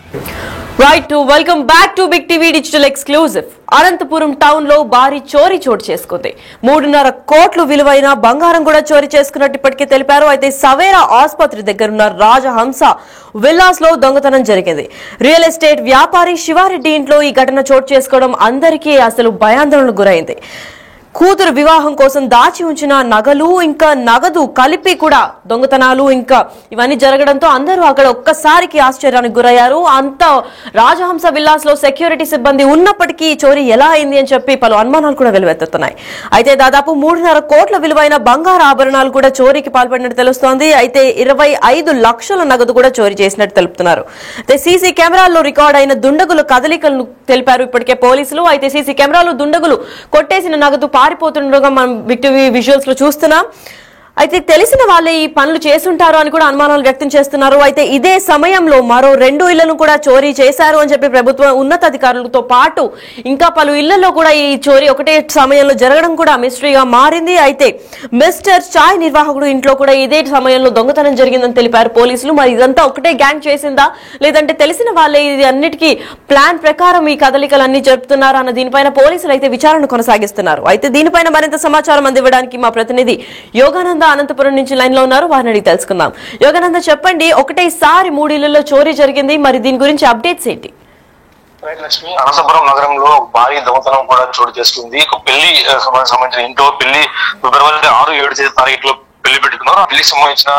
Right, welcome back to big TV digital exclusive. Anantapuram town లో భారీ చోరీ చోటు చేసుకుంది. 3.5 కోట్ల విలువైన బంగారం కూడా చోరీ చేసుకున్నట్టు ఇప్పటికే తెలిపారు. అయితే సవేరా ఆసుపత్రి దగ్గరున్న రాజహంస విల్లాస్ లో దొంగతనం జరిగింది. రియల్ ఎస్టేట్ వ్యాపారి శివారెడ్డి ఇంట్లో ఈ ఘటన చోటు చేసుకోవడం అందరికీ అసలు భయాందోళనకు గురైంది. కూతురు వివాహం కోసం దాచి ఉంచిన నగలు ఇంకా నగదు కలిపి కూడా దొంగతనాలు ఇంకా ఇవన్నీ జరగడంతో అందరూ అక్కడ ఒక్కసారికి ఆశ్చర్యానికి గురయ్యారు. అంత రాజహంస విల్లాస్ లో సెక్యూరిటీ సిబ్బంది ఉన్నప్పటికీ చోరీ ఎలా అయింది అని చెప్పి పలు అనుమానాలు కూడా వెలువెత్తుతున్నాయి. అయితే దాదాపు 3.5 కోట్ల విలువైన బంగారు ఆభరణాలు కూడా చోరీకి పాల్పడినట్టు తెలుస్తోంది. అయితే 25 లక్షల నగదు కూడా చోరీ చేసినట్టు తెలుపుతున్నారు. అయితే సీసీ కెమెరాల్లో రికార్డ్ అయిన దుండగుల కదలికలను తెలిపారు ఇప్పటికే పోలీసులు. అయితే సీసీ కెమెరాలో దుండగులు కొట్టేసిన నగదు పారిపోతుండగా మనం విక్టివి విజువల్స్ లో చూస్తున్నాం. అయితే తెలిసిన వాళ్ళే ఈ పనులు చేసుంటారు అని కూడా అనుమానాలు వ్యక్తం చేస్తున్నారు. అయితే ఇదే సమయంలో మరో 2 ఇళ్లను కూడా చోరీ చేశారు అని చెప్పి ప్రభుత్వ ఉన్నతాధికారులతో పాటు ఇంకా పలు ఇళ్లలో కూడా ఈ చోరీ ఒకటే సమయంలో జరగడం కూడా మిస్టరీగా మారింది. అయితే మిస్టర్ చాయ్ నిర్వాహకుడు ఇంట్లో కూడా ఇదే సమయంలో దొంగతనం జరిగిందని తెలిపారు పోలీసులు. మరి ఇదంతా ఒకటే గ్యాంగ్ చేసిందా లేదంటే తెలిసిన వాళ్ళే ఇది అన్నిటికీ ప్లాన్ ప్రకారం ఈ కదలికలన్నీ జరుపుతున్నారా అన్న దీనిపైన పోలీసులు అయితే విచారణ కొనసాగిస్తున్నారు. అయితే దీనిపైన మరింత సమాచారం అందివ్వడానికి మా ప్రతినిధి యోగానంద అనంతపురం నుంచి లైన్ లో ఉన్నారు. వారిని అడిగి తెలుసుకుందాం. యోగానంద, చెప్పండి, ఒకటేసారి 3 ఇళ్లలో చోరీ జరిగింది, మరి దీని గురించి అప్డేట్స్ ఏంటి? లక్ష్మి, అనంతపురం నగరంలో భారీ దొంగతనం కూడా చోటు చేసుకుంది. ఒక పెళ్లి సంబంధించిన ఇంట్లో పెళ్లి ఫిబ్రవరి 6, 7 తారీఖులో పెళ్లి పెట్టుకున్నారు. ఆ పెళ్లికి సంబంధించిన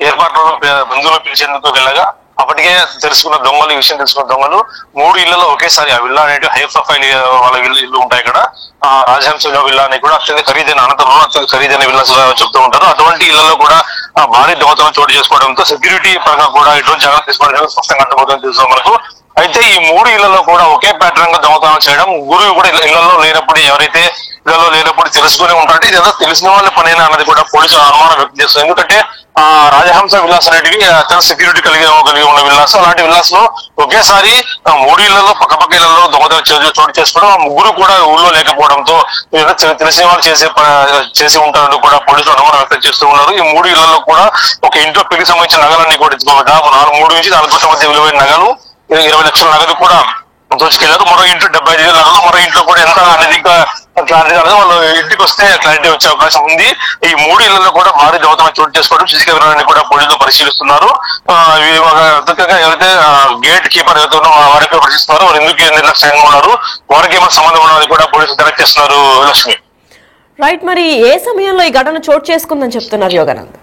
ఏర్పాట్లను బంధువులు పిలిచేందుకు వెళ్ళగా అప్పటికే తెలుసుకున్న దొంగలు, ఈ విషయం తెలుసుకున్న దొంగలు 3 ఇళ్లలో ఒకేసారి ఆ విల్లా అనేది హై ప్రొఫైల్ వాళ్ళ ఇల్లు ఉంటాయి. ఇక్కడ రాజహంస విల్లా అని కూడా అత్యంత ఖరీదైన, అనంతపురం అత్యంత ఖరీదైన విల్లాస్ చెప్తూ ఉంటారు. అటువంటి ఇళ్లలో కూడా భారీ దొంగతనం చోటు చేసుకోవడంతో సెక్యూరిటీ పరంగా కూడా ఎటువంటి జాగ్రత్త తీసుకోవడం స్పష్టంగా అర్థమవుతుంది తెలుసు మనకు. అయితే ఈ 3 ఇళ్లలో కూడా ఒకే ప్యాటర్న్ గా దొంగతనం చేయడం, ముగ్గురు కూడా ఇళ్లలో లేనప్పుడు ఎవరైతే ఇళ్లలో లేనప్పుడు తెలుసుకుని ఉంటారంటే ఇదంతా తెలిసిన వాళ్ళ పనేనా అన్నది కూడా పోలీసులు అనుమానం వ్యక్తం చేస్తారు. ఎందుకంటే రాజహంస విల్లాస్ అనేటివి అత్యంత సెక్యూరిటీ కలిగి ఉన్న విల్లాస్. అలాంటి విల్లాస్ లో ఒకేసారి 3 ఇళ్లలో పక్కపక్క ఇళ్లలో దొంగతనం చోటు చేసుకోవడం, ఆ ముగ్గురు కూడా ఊళ్ళో లేకపోవడంతో తెలిసిన వాళ్ళు చేసి ఉంటారని కూడా పోలీసులు అనుమానం వ్యక్తం చేస్తూ ఉన్నారు. ఈ 3 ఇళ్లలో కూడా ఒక ఇంట్లో పెళ్లికి సంబంధించిన నగలన్నీ కూడా 3 నుంచి 4 కోట్ల మధ్య విలువైన నగలు, 20 లక్షల నగదు కూడా దోచుకెళ్లారు. మరో ఇంట్లో 75 నగలు, మరో ఇంట్లో కూడా ఎంత అనేది ఇంకా క్లారిటీ కాలేదు. వాళ్ళు ఇంటికి వస్తే క్లారిటీ వచ్చే అవకాశం ఉంది. ఈ 3 ఇళ్లలో కూడా భారీ దొంగతనం చోటు చేసుకోవడం, సీసీ కెమెరాలని కూడా పోలీసులు పరిశీలిస్తున్నారు. ఎవరైతే గేట్ కీపర్ ఎవరైతే ఉన్నారో వారికి పరిశీలిస్తున్నారు. వారు ఎందుకు నిర్లక్ష్యంగా ఉన్నారు, వారికి ఏమైనా సంబంధం ఉన్నది కూడా పోలీసులు డైరెక్ట్ చేస్తున్నారు. లక్ష్మి, రైట్, మరి ఏ సమయంలో ఈ ఘటన చోటు చేసుకుందని చెప్తున్నారు యోగానంద్?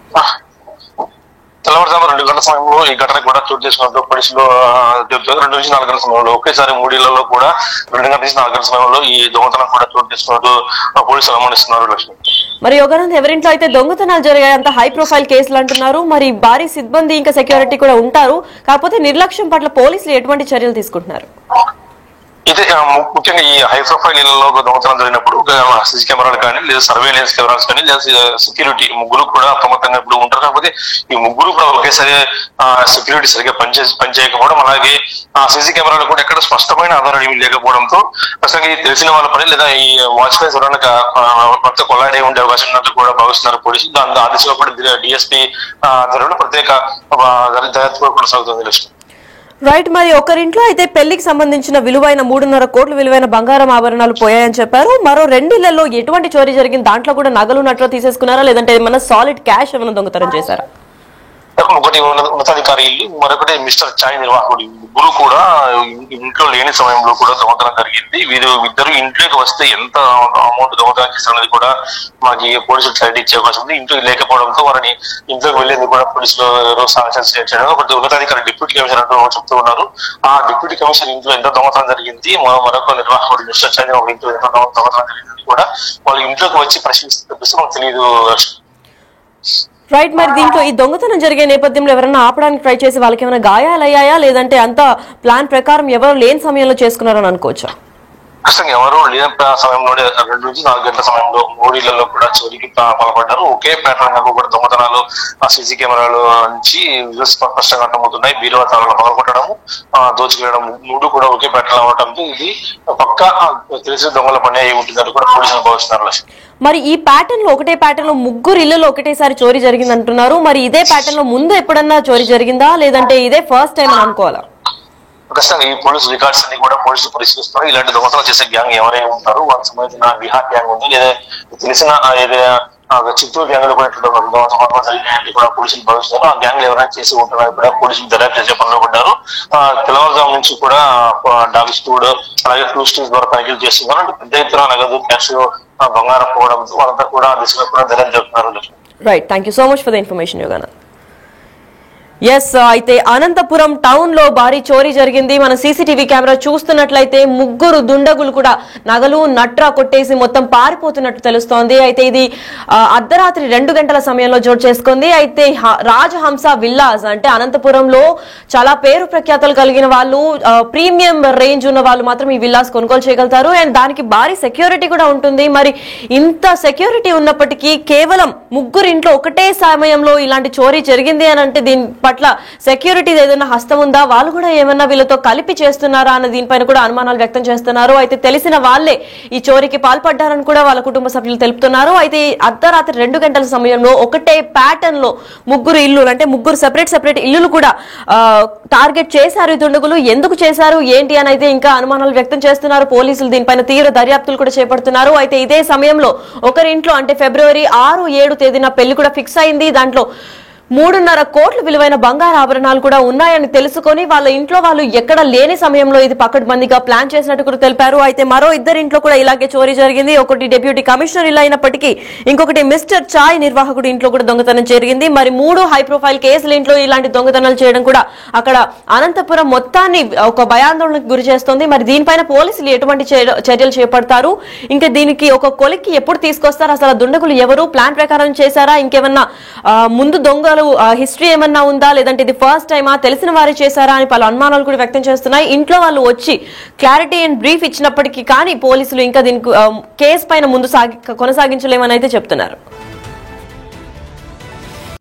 తెల్లవారుజాము 2 గంటల సమయంలో ఈ ఘటన కూడా చోటు చేసుకున్నట్టు పోలీసులు చెబుతారు. 2 నుంచి 4 గంటల సమయంలో ఒకేసారి 3 ఇళ్లలో కూడా 2 గంటల నుంచి 4 గంటల సమయంలో ఈ దొంగతనం కూడా చోటు చేసుకున్నట్టు పోలీసులు అనుమానిస్తున్నారు. లక్ష్మి, మరి యోగానంద్, ఎవరింట్లో అయితే దొంగతనాలు జరిగాయి అంత హై ప్రొఫైల్ కేసులు అంటున్నారు. మరి భారీ సిబ్బంది ఇంకా సెక్యూరిటీ కూడా ఉంటారు, కాకపోతే నిర్లక్ష్యం పట్ల పోలీసులు ఎటువంటి చర్యలు తీసుకుంటున్నారు? అయితే ముఖ్యంగా ఈ హై ప్రొఫైల్ ఇళ్లలో దొంగతనం జరిగినప్పుడు సీసీ కెమెరాలు కానీ లేదా సర్వేలెన్స్ కెమెరాస్ కానీ లేదా సెక్యూరిటీ ముగ్గురు కూడా అప్రమత్తంగా ఇప్పుడు ఉంటారు. కాకపోతే ఈ ముగ్గురు కూడా ఒకేసారి సెక్యూరిటీ సరిగ్గా పనిచేయకపోవడం, అలాగే సీసీ కెమెరాలు కూడా ఎక్కడ స్పష్టమైన ఆధారాలు ఏమి లేకపోవడంతో ప్రస్తుతం తెలిసిన వాళ్ళ పని లేదా ఈ వాచ్మెన్స్ ఎవరైనా మొత్తం కొల్లాడే ఉండే అవకాశం ఉన్నట్టు కూడా భావిస్తున్నారు పోలీసులు. దాని ఆ దిశలో కూడా డిఎస్పీ ప్రత్యేక దర్యాప్తు కొనసాగుతుంది. లక్ష్మి, రైట్, మరి ఒకరింట్లో అయితే పెళ్లికి సంబంధించిన విలువైన 3.5 కోట్ల విలువైన బంగారం ఆభరణాలు పోయాయని చెప్పారు. మరో 2 ఇళ్లలో ఎటువంటి చోరీ జరిగింది? దాంట్లో కూడా నగలు నట్లు తీసేసుకున్నారా లేదంటే ఏమన్నా సాలిడ్ క్యాష్ ఏమైనా దొంగతనం చేశారా? ఒకటి ఉన్నతాధికారి ఇల్లు, మరొకటి మిస్టర్ చాయ్ నిర్వాహకుడు. ముగ్గురు కూడా ఇంట్లో లేని సమయంలో కూడా దొంగతనం జరిగింది. ఇద్దరు ఇంట్లోకి వస్తే ఎంత అమౌంట్ దొంగతనం చేస్తారనేది కూడా మనకి పోలీసులు క్లారిటీ ఇచ్చే అవకాశం ఉంది. ఇంట్లో లేకపోవడంతో వారిని ఇంట్లోకి వెళ్లేందుకు కూడా పోలీసులు సాంక్షన్స్ చేయడం. ఒకటి ఉన్నతాధికారి డిప్యూటీ కమిషనర్ అంటూ చెప్తూ ఉన్నారు. ఆ డిప్యూటీ కమిషనర్ ఇంట్లో ఎంత దొంగతనం జరిగింది, మరొక నిర్వాహకుడు మిస్టర్ చాయ్ ఇంట్లో ఎంత దొంగతనం జరిగింది కూడా వాళ్ళు ఇంట్లోకి వచ్చి ప్రశ్నిస్తే మనకు తెలియదు. రైట్, మరి దీంట్లో ఈ దొంగతనం జరిగే నేపథ్యంలో ఎవరైనా ఆపడానికి ట్రై చేసి వాళ్ళకి ఏమైనా గాయాలయ్యాయా లేదంటే అంత ప్లాన్ ప్రకారం ఎవరు లేని సమయంలో చేసుకున్నారని అనుకోవచ్చా? ఖచ్చితంగా ఎవరు లేని సమయంలోనే 2 నుంచి 4 గంటల సమయంలో 3 ఇళ్లలో కూడా చోరీకి పాల్పడ్డారు. ఒకే ప్యాటర్న్ గా కూడా దొంగతనాలు సీసీ కెమెరాలు నుంచి స్పష్టంగా అర్థమవుతున్నాయి. బీరువా తాళాలు పగలగొట్టడము, దోచుకెళ్లడం 3 కూడా ఒకే ప్యాటర్న్ అవడంతో ఇది పక్కా తెలిసిన దొంగల పని అయి ఉంటుందని కూడా పోలీసులు భావిస్తున్నారు. మరి ఈ ప్యాటర్న్ లో ఒకటే ప్యాటర్న్ లో 3 ఇళ్లలో ఒకటేసారి చోరీ జరిగింది అంటున్నారు. మరి ఇదే ప్యాటర్న్ లో ముందు ఎప్పుడన్నా చోరీ జరిగిందా లేదంటే ఇదే ఫస్ట్ టైం అని అనుకోవాలా? ఖచ్చితంగా ఈ పోలీస్ రికార్డ్స్ అన్ని కూడా పోలీసులు పరిశీలిస్తారు. ఇలాంటి దొంగతనం చేసే గ్యాంగ్ ఎవరైనా ఉంటారు, వాళ్ళకి సంబంధించిన బిహార్ గ్యాంగ్ ఉంది, లేదా తెలిసిన ఏదైనా చిత్తూరు గ్యాంగ్ లో కూడా దొంగతనం జరిగినాయని కూడా పోలీసులు భావిస్తున్నారు. ఆ గ్యాంగ్ ఎవరైనా చేసి ఉంటున్నారు కూడా పోలీసులు దర్యాప్తు చేసే పనిలో పడ్డారు. తెల్లవారుజాము నుంచి కూడా డాగ్ స్టూడ్ అలాగే ఫ్లూ స్టేజ్ ద్వారా తనిఖీలు చేస్తున్నారు. అంటే పెద్ద ఎత్తున నగదు, క్యాష్, బంగారం పోవడంతో వాళ్ళంతా కూడా దిశగా కూడా దర్యాప్తు జరుపుతున్నారు. Right, thank you so much for the information Yoganand. Yes, అయితే అనంతపురం టౌన్ లో భారీ చోరీ జరిగింది. మన సీసీటీవీ కెమెరా చూస్తున్నట్లయితే ముగ్గురు దుండగులు కూడా నగలు నట్రా కొట్టేసి మొత్తం పారిపోతున్నట్టు తెలుస్తోంది. అయితే ఇది అర్ధరాత్రి 2 గంటల సమయంలో చోటు చేసుకుంది. అయితే రాజహంస విల్లాస్ అంటే అనంతపురంలో చాలా పేరు ప్రఖ్యాతలు కలిగిన వాళ్ళు, ప్రీమియం రేంజ్ ఉన్న వాళ్ళు మాత్రం ఈ విల్లాస్ కొనుగోలు చేయగలుగుతారు. అండ్ దానికి భారీ సెక్యూరిటీ కూడా ఉంటుంది. మరి ఇంత సెక్యూరిటీ ఉన్నప్పటికీ కేవలం ముగ్గురు ఇంట్లో ఒకటే సమయంలో ఇలాంటి చోరీ జరిగింది అని అంటే దీని పట్ల సెక్యూరిటీ ఏదైనా హస్తం ఉందా, వాళ్ళు కూడా ఏమన్నా వీళ్ళతో కలిపి చేస్తున్నారా అన్న దీనిపైన కూడా అనుమానాలు వ్యక్తం చేస్తున్నారు. అయితే తెలిసిన వాళ్లే ఈ చోరీకి పాల్పడ్డారని కూడా వాళ్ళ కుటుంబ సభ్యులు తెలుపుతున్నారు. అయితే అర్ధరాత్రి 2 గంటల సమయంలో ఒకటే ప్యాటర్న్ లో ముగ్గురు ఇల్లులు అంటే ముగ్గురు సెపరేట్ ఇల్లులు కూడా టార్గెట్ చేశారు ఈ దుండగులు. ఎందుకు చేశారు ఏంటి అని అయితే ఇంకా అనుమానాలు వ్యక్తం చేస్తున్నారు. పోలీసులు దీనిపైన తీవ్ర దర్యాప్తులు కూడా చేపడుతున్నారు. అయితే ఇదే సమయంలో ఒకరింట్లో అంటే ఫిబ్రవరి 6, 7 తేదీన పెళ్లి కూడా ఫిక్స్ అయింది. దాంట్లో 3.5 కోట్ల విలువైన బంగారు ఆభరణాలు కూడా ఉన్నాయని తెలుసుకొని వాళ్ళ ఇంట్లో వాళ్ళు ఎక్కడ లేని సమయంలో ఇది పకడ్బందీగా ప్లాన్ చేసినట్టు కూడా తెలిపారు. అయితే మరో 2 ఇంట్లో కూడా ఇలాగే చోరీ జరిగింది. ఒకటి డిప్యూటీ కమిషనర్ ఇల్లు అయినప్పటికీ ఇంకొకటి మిస్టర్ చాయ్ నిర్వాహకుడు ఇంట్లో కూడా దొంగతనం జరిగింది. మరి 3 హై ప్రొఫైల్ కేసుల ఇంట్లో ఇలాంటి దొంగతనాలు చేయడం కూడా అక్కడ అనంతపురం మొత్తాన్ని ఒక భయాందోళనకు గురి చేస్తోంది. మరి దీనిపైన పోలీసులు ఎటువంటి చర్యలు చేపడతారు, ఇంకా దీనికి ఒక కొలిక్కి ఎప్పుడు తీసుకొస్తారు, అసలు దుండగులు ఎవరు, ప్లాన్ ప్రకారం చేశారా, ఇంకేమన్నా ముందు దొంగలు హిస్టరీ ఏమన్నా ఉందా, లేదంటే ఇది ఫస్ట్ టైమా, తెలిసిన వారే చేశారా అని పలు అనుమానాలు కూడా వ్యక్తం చేస్తున్నాయి. ఇంట్లో వాళ్ళు వచ్చి క్లారిటీ అండ్ బ్రీఫ్ ఇచ్చినప్పటికీ కానీ పోలీసులు ఇంకా దీనికి కేసు పైన ముందు కొనసాగించలేమని అయితే చెప్తున్నారు.